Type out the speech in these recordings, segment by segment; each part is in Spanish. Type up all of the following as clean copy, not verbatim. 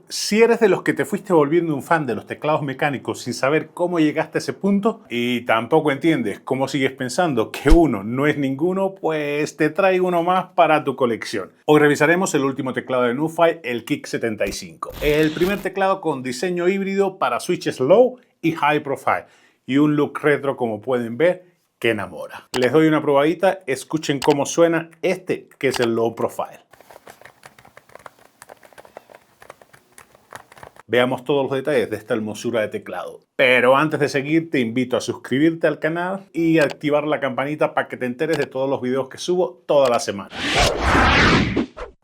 Si eres de los que te fuiste volviendo un fan de los teclados mecánicos sin saber cómo llegaste a ese punto y tampoco entiendes cómo sigues pensando que uno no es ninguno, pues te traigo uno más para tu colección. Hoy revisaremos el último teclado de NuFi, el Kick 75. El primer teclado con diseño híbrido para switches low y high profile y un look retro, como pueden ver, que enamora. Les doy una probadita, escuchen cómo suena este, que es el low profile. Veamos todos los detalles de esta hermosura de teclado. Pero antes de seguir, te invito a suscribirte al canal y activar la campanita para que te enteres de todos los videos que subo toda la semana.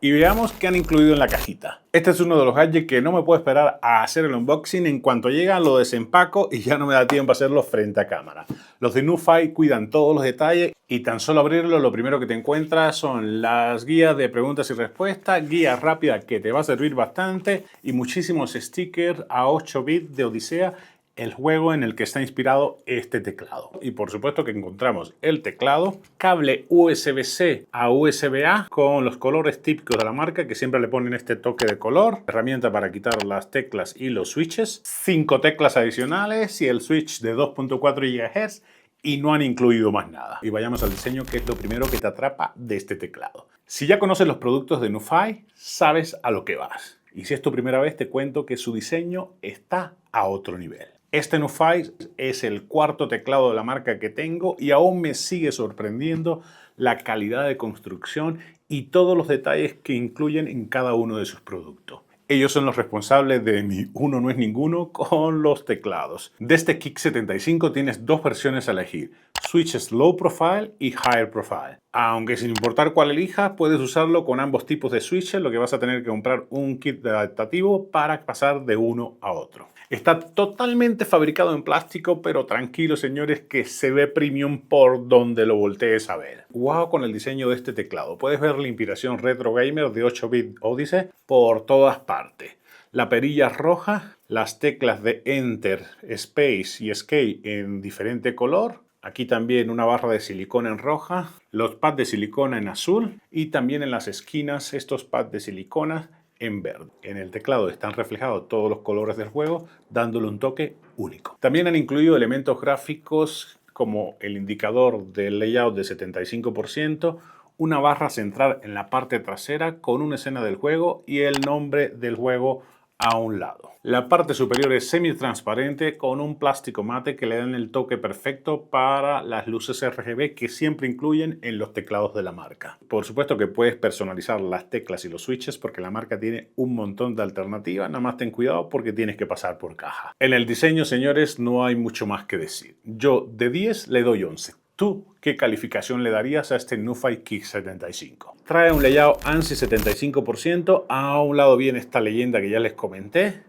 Y veamos qué han incluido en la cajita. Este es uno de los gadgets que no me puedo esperar a hacer el unboxing. En cuanto llega lo desempaco y ya no me da tiempo a hacerlo frente a cámara. Los de NuFi cuidan todos los detalles y tan solo abrirlo lo primero que te encuentras son las guías de preguntas y respuestas, guía rápida que te va a servir bastante y muchísimos stickers a 8 bits de Odisea, el juego en el que está inspirado este teclado. Y por supuesto que encontramos el teclado, cable USB-C a USB-A con los colores típicos de la marca que siempre le ponen este toque de color, herramienta para quitar las teclas y los switches, 5 teclas adicionales y el switch de 2.4 GHz y no han incluido más nada. Y vayamos al diseño, que es lo primero que te atrapa de este teclado. Si ya conoces los productos de NuFi, sabes a lo que vas. Y si es tu primera vez, te cuento que su diseño está a otro nivel. Este NuFi es el cuarto teclado de la marca que tengo y aún me sigue sorprendiendo la calidad de construcción y todos los detalles que incluyen en cada uno de sus productos. Ellos son los responsables de mi uno no es ninguno con los teclados. De este Kick 75 tienes dos versiones a elegir: switches low profile y higher profile. Aunque sin importar cuál elijas, puedes usarlo con ambos tipos de switches, lo que vas a tener que comprar un kit adaptativo para pasar de uno a otro. Está totalmente fabricado en plástico, pero tranquilos señores que se ve premium por donde lo voltees a ver. Wow con el diseño de este teclado. Puedes ver la inspiración retro gamer de 8 bit Odyssey por todas partes. La perilla roja, las teclas de Enter, Space y Escape en diferente color. Aquí también una barra de silicona en roja, los pads de silicona en azul y también en las esquinas estos pads de silicona en verde. En el teclado están reflejados todos los colores del juego, dándole un toque único. También han incluido elementos gráficos como el indicador del layout de 75%, una barra central en la parte trasera con una escena del juego y el nombre del juego a un lado. La parte superior es semi-transparente con un plástico mate que le dan el toque perfecto para las luces RGB que siempre incluyen en los teclados de la marca. Por supuesto que puedes personalizar las teclas y los switches porque la marca tiene un montón de alternativas, nada más ten cuidado porque tienes que pasar por caja. En el diseño, señores, no hay mucho más que decir. Yo de 10 le doy 11. ¿Tú qué calificación le darías a este NuFi Kick 75? Trae un layout ANSI 75%. A un lado viene esta leyenda que ya les comenté,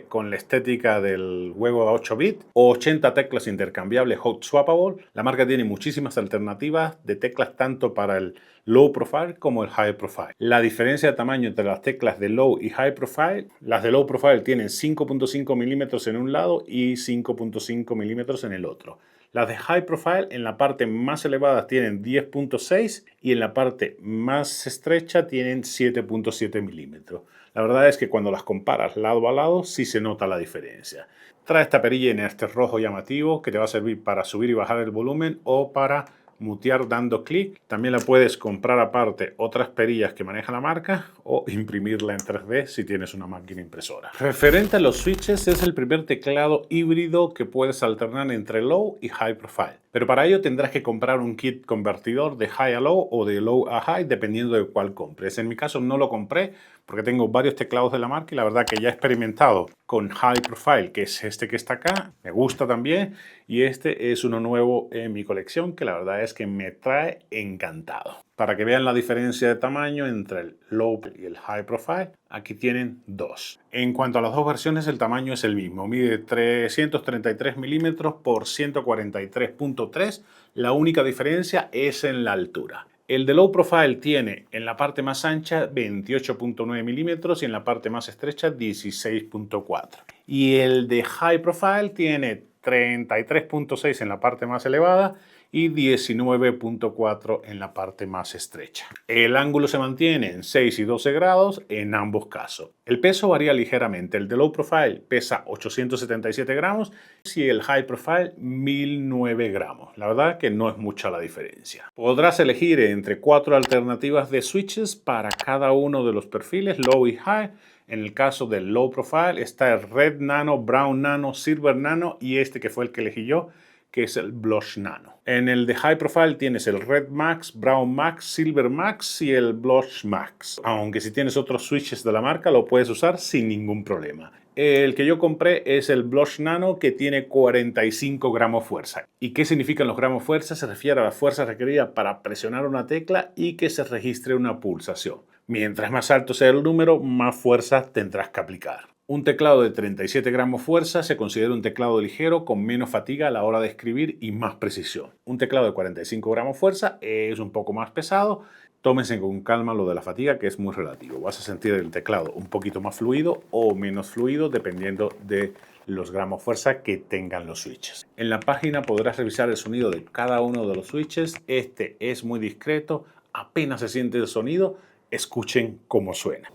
con la estética del juego a 8 bits, 80 teclas intercambiables hot swappable. La marca tiene muchísimas alternativas de teclas tanto para el low profile como el high profile. La diferencia de tamaño entre las teclas de low y high profile: las de low profile tienen 5.5 milímetros en un lado y 5.5 milímetros en el otro. Las de high profile en la parte más elevada tienen 10.6 y en la parte más estrecha tienen 7.7 milímetros. La verdad es que cuando las comparas lado a lado sí se nota la diferencia. Trae esta perilla en este rojo llamativo que te va a servir para subir y bajar el volumen o para mutear dando clic. También la puedes comprar aparte otras perillas que maneja la marca o imprimirla en 3D si tienes una máquina impresora. Referente a los switches, es el primer teclado híbrido que puedes alternar entre low y high profile. Pero para ello tendrás que comprar un kit convertidor de high a low o de low a high dependiendo de cuál compres. En mi caso no lo compré porque tengo varios teclados de la marca y la verdad que ya he experimentado con high profile, que es este que está acá, me gusta también, y este es uno nuevo en mi colección que la verdad es que me trae encantado. Para que vean la diferencia de tamaño entre el low y el high profile, aquí tienen dos. En cuanto a las dos versiones, el tamaño es el mismo, mide 333 milímetros por 143.3, la única diferencia es en la altura. El de low profile tiene en la parte más ancha 28.9 milímetros y en la parte más estrecha 16.4. Y el de high profile tiene 33.6 en la parte más elevada y 19.4 en la parte más estrecha. El ángulo se mantiene en 6 y 12 grados en ambos casos. El peso varía ligeramente. El de Low Profile pesa 877 gramos y el High Profile 1009 gramos. La verdad que no es mucha la diferencia. Podrás elegir entre 4 alternativas de switches para cada uno de los perfiles Low y High. En el caso del Low Profile está el Red Nano, Brown Nano, Silver Nano y este que fue el que elegí yo, que es el Blush Nano. En el de High Profile tienes el Red Max, Brown Max, Silver Max y el Blush Max. Aunque si tienes otros switches de la marca lo puedes usar sin ningún problema. El que yo compré es el Blush Nano, que tiene 45 gramos fuerza. ¿Y qué significan los gramos fuerza? Se refiere a la fuerza requerida para presionar una tecla y que se registre una pulsación. Mientras más alto sea el número, más fuerza tendrás que aplicar. Un teclado de 37 gramos fuerza se considera un teclado ligero con menos fatiga a la hora de escribir y más precisión. Un teclado de 45 gramos fuerza es un poco más pesado. Tómense con calma lo de la fatiga, que es muy relativo. Vas a sentir el teclado un poquito más fluido o menos fluido dependiendo de los gramos fuerza que tengan los switches. En la página podrás revisar el sonido de cada uno de los switches. Este es muy discreto, apenas se siente el sonido. Escuchen cómo suena.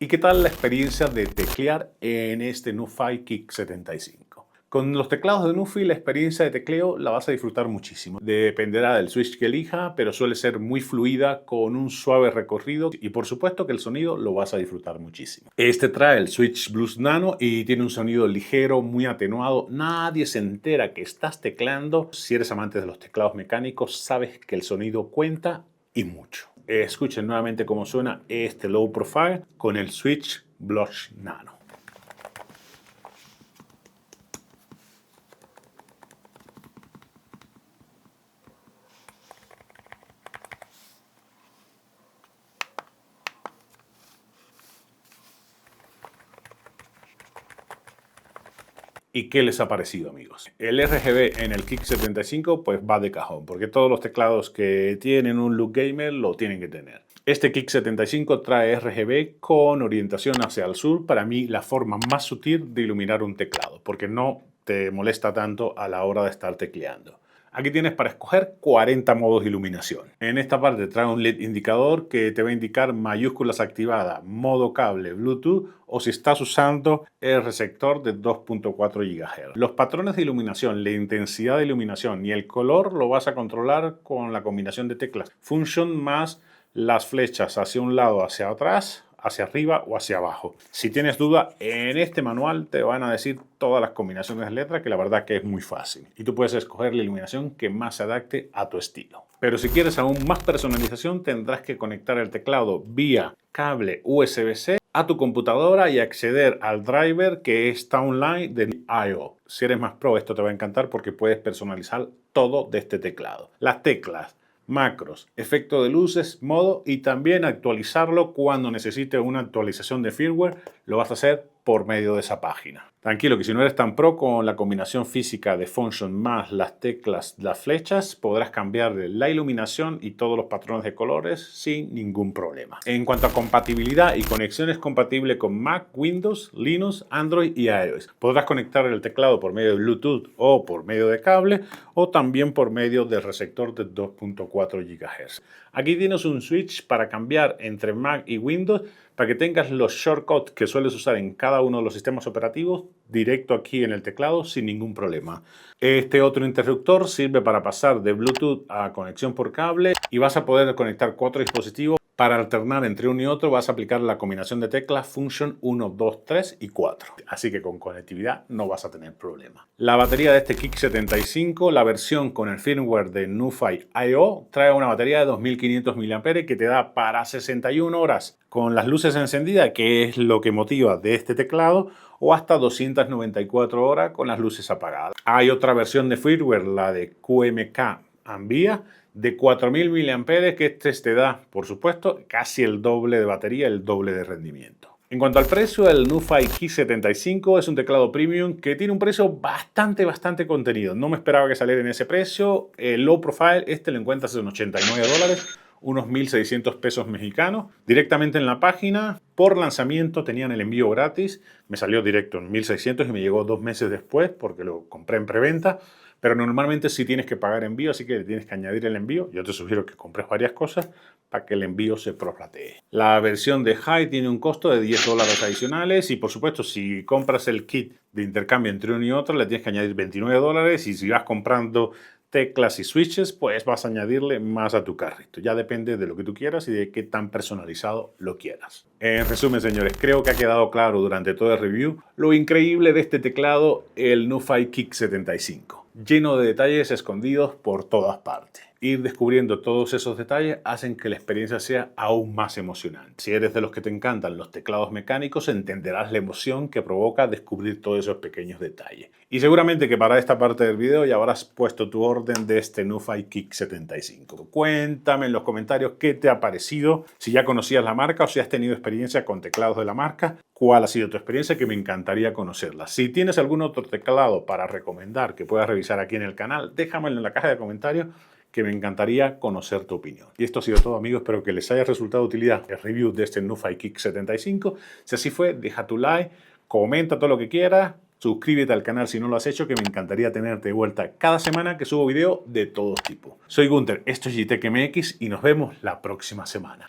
¿Y qué tal la experiencia de teclear en este NuFi Kick 75? Con los teclados de NuFi la experiencia de tecleo la vas a disfrutar muchísimo. Dependerá del switch que elija, pero suele ser muy fluida, con un suave recorrido y por supuesto que el sonido lo vas a disfrutar muchísimo. Este trae el Switch Blues Nano y tiene un sonido ligero, muy atenuado. Nadie se entera que estás tecleando. Si eres amante de los teclados mecánicos, sabes que el sonido cuenta y mucho. Escuchen nuevamente cómo suena este Low Profile con el Switch Blush Nano. ¿Y qué les ha parecido, amigos? El RGB en el Kick 75 pues va de cajón, porque todos los teclados que tienen un look gamer lo tienen que tener. Este Kick 75 trae RGB con orientación hacia el sur, para mí la forma más sutil de iluminar un teclado, porque no te molesta tanto a la hora de estar tecleando. Aquí tienes para escoger 40 modos de iluminación. En esta parte trae un LED indicador que te va a indicar mayúsculas activadas, modo cable, Bluetooth o si estás usando el receptor de 2.4 GHz. Los patrones de iluminación, la intensidad de iluminación y el color lo vas a controlar con la combinación de teclas Function más las flechas hacia un lado, hacia atrás, hacia arriba o hacia abajo. Si tienes duda, en este manual te van a decir todas las combinaciones de letras, que la verdad que es muy fácil. Y tú puedes escoger la iluminación que más se adapte a tu estilo. Pero si quieres aún más personalización, tendrás que conectar el teclado vía cable USB-C a tu computadora y acceder al driver que está online de I/O. Si eres más pro, esto te va a encantar porque puedes personalizar todo de este teclado. Las teclas, macros, efecto de luces, modo y también actualizarlo cuando necesites una actualización de firmware, lo vas a hacer por medio de esa página. Tranquilo que si no eres tan pro con la combinación física de Function más las teclas, las flechas, podrás cambiar la iluminación y todos los patrones de colores sin ningún problema. En cuanto a compatibilidad y conexión, es compatible con Mac, Windows, Linux, Android y iOS. Podrás conectar el teclado por medio de Bluetooth o por medio de cable o también por medio del receptor de 2.4 GHz. Aquí tienes un switch para cambiar entre Mac y Windows para que tengas los shortcuts que sueles usar en cada uno de los sistemas operativos directo aquí en el teclado sin ningún problema. Este otro interruptor sirve para pasar de Bluetooth a conexión por cable y vas a poder conectar 4 dispositivos. Para alternar entre uno y otro vas a aplicar la combinación de teclas Function 1, 2, 3 y 4. Así que con conectividad no vas a tener problema. La batería de este Kick 75, la versión con el firmware de NuFi I/O, trae una batería de 2500 mAh que te da para 61 horas con las luces encendidas, que es lo que motiva de este teclado, o hasta 294 horas con las luces apagadas. Hay otra versión de firmware, la de QMK Ambia, de 4000 mAh, que este te da, por supuesto, casi el doble de batería, el doble de rendimiento. En cuanto al precio, el NuFi Kick 75 es un teclado premium que tiene un precio bastante contenido. No me esperaba que saliera en ese precio. El Low Profile, este lo encuentras en $89. unos 1.600 pesos mexicanos. Directamente en la página, por lanzamiento, tenían el envío gratis. Me salió directo en 1.600 y me llegó 2 meses después porque lo compré en preventa. Pero normalmente sí tienes que pagar envío, así que tienes que añadir el envío. Yo te sugiero que compres varias cosas para que el envío se prorratee. La versión de High tiene un costo de $10 adicionales y por supuesto si compras el kit de intercambio entre uno y otro le tienes que añadir $29 y si vas comprando teclas y switches pues vas a añadirle más a tu carrito. Ya depende de lo que tú quieras y de qué tan personalizado lo quieras. En resumen, señores, creo que ha quedado claro durante todo el review lo increíble de este teclado, el NuFi Kick 75. Lleno de detalles escondidos por todas partes. Ir descubriendo todos esos detalles hacen que la experiencia sea aún más emocionante. Si eres de los que te encantan los teclados mecánicos, entenderás la emoción que provoca descubrir todos esos pequeños detalles. Y seguramente que para esta parte del video ya habrás puesto tu orden de este NuFi Kick 75. Cuéntame en los comentarios qué te ha parecido, si ya conocías la marca o si has tenido experiencia con teclados de la marca. ¿Cuál ha sido tu experiencia? Que me encantaría conocerla. Si tienes algún otro teclado para recomendar que puedas revisar aquí en el canal, déjamelo en la caja de comentarios que me encantaría conocer tu opinión. Y esto ha sido todo, amigos. Espero que les haya resultado de utilidad el review de este NuFi Kick 75. Si así fue, deja tu like, comenta todo lo que quieras, suscríbete al canal si no lo has hecho, que me encantaría tenerte de vuelta cada semana que subo video de todo tipo. Soy Gunter, esto es GTEC MX y nos vemos la próxima semana.